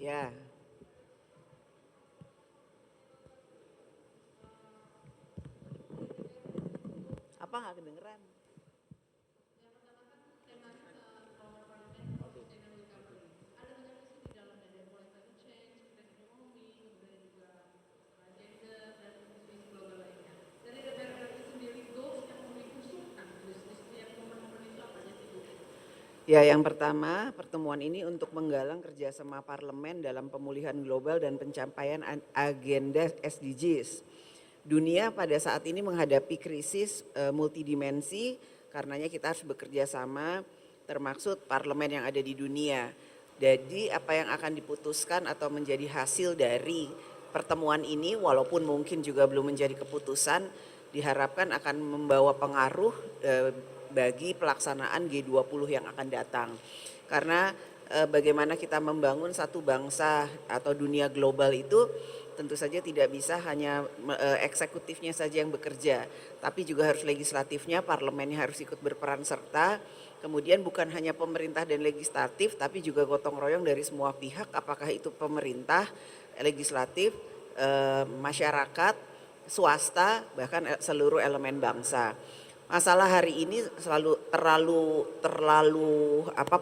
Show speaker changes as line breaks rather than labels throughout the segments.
Ya, apa nggak kedengeran? Ya, yang pertama, pertemuan ini untuk menggalang kerjasama parlemen dalam pemulihan global dan pencapaian agenda SDGs. Dunia pada saat ini menghadapi krisis multidimensi, karenanya kita harus bekerja sama, termaksud parlemen yang ada di dunia. Jadi apa yang akan diputuskan atau menjadi hasil dari pertemuan ini, walaupun mungkin juga belum menjadi keputusan, diharapkan akan membawa pengaruh bagi pelaksanaan G20 yang akan datang. Karena bagaimana kita membangun satu bangsa atau dunia global itu tentu saja tidak bisa hanya eksekutifnya saja yang bekerja, tapi juga harus legislatifnya, parlemennya harus ikut berperan serta. Kemudian bukan hanya pemerintah dan legislatif, tapi juga gotong royong dari semua pihak, apakah itu pemerintah, legislatif, masyarakat, swasta, bahkan seluruh elemen bangsa. Masalah hari ini terlalu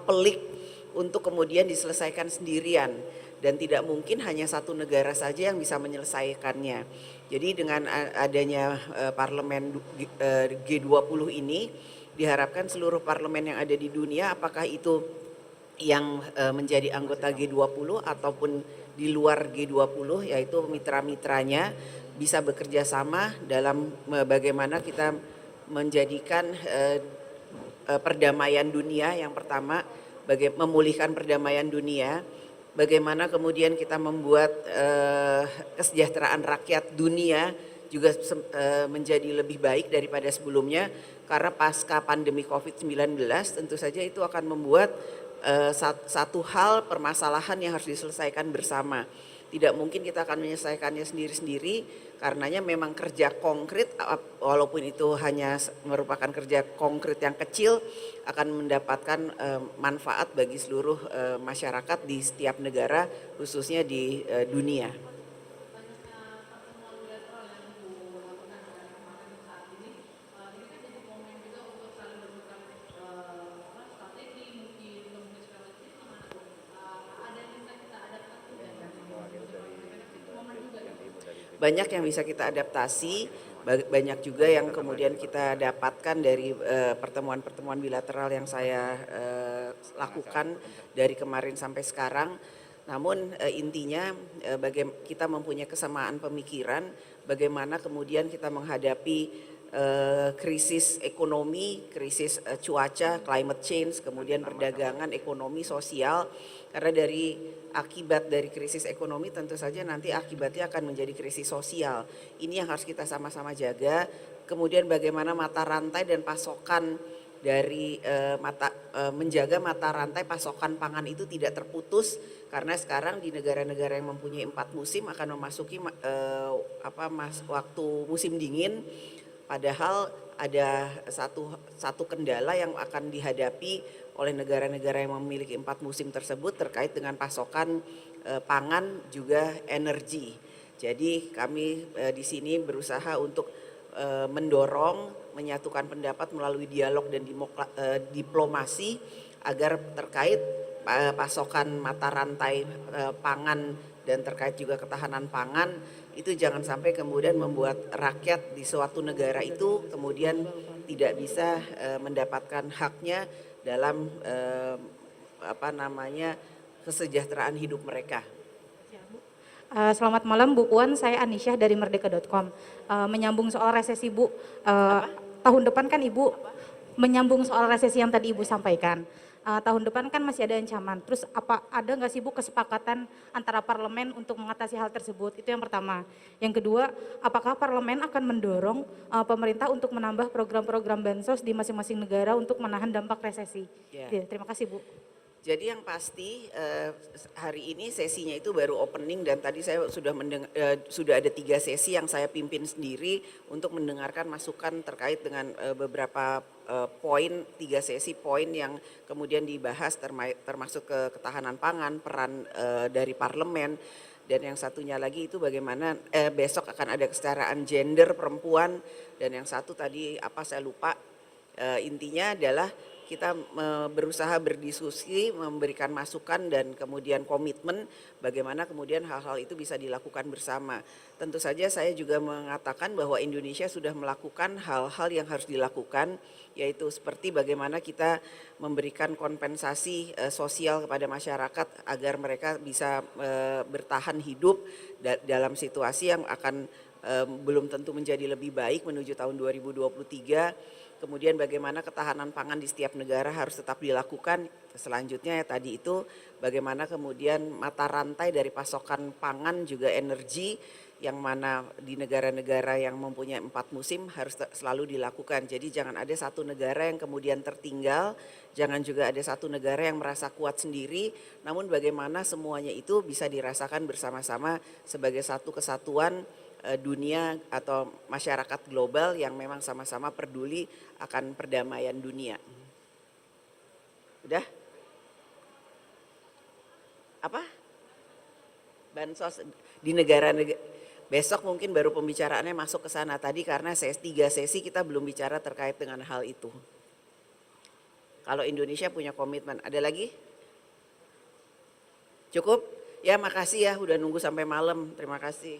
pelik untuk kemudian diselesaikan sendirian, dan tidak mungkin hanya satu negara saja yang bisa menyelesaikannya. Jadi dengan adanya parlemen G20 ini diharapkan seluruh parlemen yang ada di dunia, apakah itu yang menjadi anggota G20 ataupun di luar G20, yaitu mitra-mitranya, bisa bekerja sama dalam bagaimana kita menjadikan perdamaian dunia. Yang pertama, memulihkan perdamaian dunia, bagaimana kemudian kita membuat kesejahteraan rakyat dunia juga menjadi lebih baik daripada sebelumnya, karena pasca pandemi COVID-19 tentu saja itu akan membuat satu hal permasalahan yang harus diselesaikan bersama. Tidak mungkin kita akan menyelesaikannya sendiri-sendiri, karenanya memang kerja konkret, walaupun itu hanya merupakan kerja konkret yang kecil, akan mendapatkan manfaat bagi seluruh masyarakat di setiap negara, khususnya di dunia. Banyak yang bisa kita adaptasi, banyak juga yang kemudian kita dapatkan dari pertemuan-pertemuan bilateral yang saya lakukan dari kemarin sampai sekarang. Namun intinya kita mempunyai kesamaan pemikiran, bagaimana kemudian kita menghadapi krisis ekonomi, krisis cuaca, climate change, kemudian perdagangan, ekonomi, sosial. Karena akibat dari krisis ekonomi tentu saja nanti akibatnya akan menjadi krisis sosial. Ini yang harus kita sama-sama jaga. Kemudian bagaimana mata rantai dan pasokan dari menjaga mata rantai pasokan pangan itu tidak terputus, karena sekarang di negara-negara yang mempunyai 4 musim akan memasuki waktu musim dingin, padahal ada satu kendala yang akan dihadapi oleh negara-negara yang memiliki 4 musim tersebut terkait dengan pasokan pangan juga energi. Jadi kami di sini berusaha untuk mendorong, menyatukan pendapat melalui dialog dan diplomasi agar terkait pasokan mata rantai pangan dan terkait juga ketahanan pangan itu jangan sampai kemudian membuat rakyat di suatu negara itu kemudian tidak bisa mendapatkan haknya dalam kesejahteraan hidup mereka.
Selamat malam Bu Puan, saya Anisyah dari merdeka.com. Menyambung soal resesi Bu, tahun depan kan Ibu menyambung soal resesi yang tadi Ibu sampaikan. Tahun depan kan masih ada ancaman, terus ada nggak sih Bu kesepakatan antara parlemen untuk mengatasi hal tersebut? Itu yang pertama. Yang kedua, apakah parlemen akan mendorong pemerintah untuk menambah program-program bansos di masing-masing negara untuk menahan dampak resesi?
Ya.
Terima kasih Bu.
Jadi yang pasti hari ini sesinya itu baru opening dan tadi saya sudah ada 3 sesi yang saya pimpin sendiri untuk mendengarkan masukan terkait dengan beberapa poin, 3 sesi poin yang kemudian dibahas termasuk ketahanan pangan, peran dari parlemen, dan yang satunya lagi itu bagaimana besok akan ada kesetaraan gender perempuan, dan yang satu tadi apa saya lupa. Intinya adalah kita berusaha berdiskusi, memberikan masukan dan kemudian komitmen bagaimana kemudian hal-hal itu bisa dilakukan bersama. Tentu saja saya juga mengatakan bahwa Indonesia sudah melakukan hal-hal yang harus dilakukan, yaitu seperti bagaimana kita memberikan kompensasi sosial kepada masyarakat agar mereka bisa bertahan hidup dalam situasi yang akan belum tentu menjadi lebih baik menuju tahun 2023. Kemudian bagaimana ketahanan pangan di setiap negara harus tetap dilakukan. Selanjutnya ya tadi itu bagaimana kemudian mata rantai dari pasokan pangan juga energi yang mana di negara-negara yang mempunyai 4 musim harus selalu dilakukan. Jadi jangan ada satu negara yang kemudian tertinggal, jangan juga ada satu negara yang merasa kuat sendiri, namun bagaimana semuanya itu bisa dirasakan bersama-sama sebagai satu kesatuan dunia atau masyarakat global yang memang sama-sama peduli akan perdamaian dunia. Udah? Apa? Bansos di negara-negara besok mungkin baru pembicaraannya masuk ke sana tadi karena 3 sesi kita belum bicara terkait dengan hal itu. Kalau Indonesia punya komitmen, ada lagi? Cukup? Ya makasih ya udah nunggu sampai malam, terima kasih.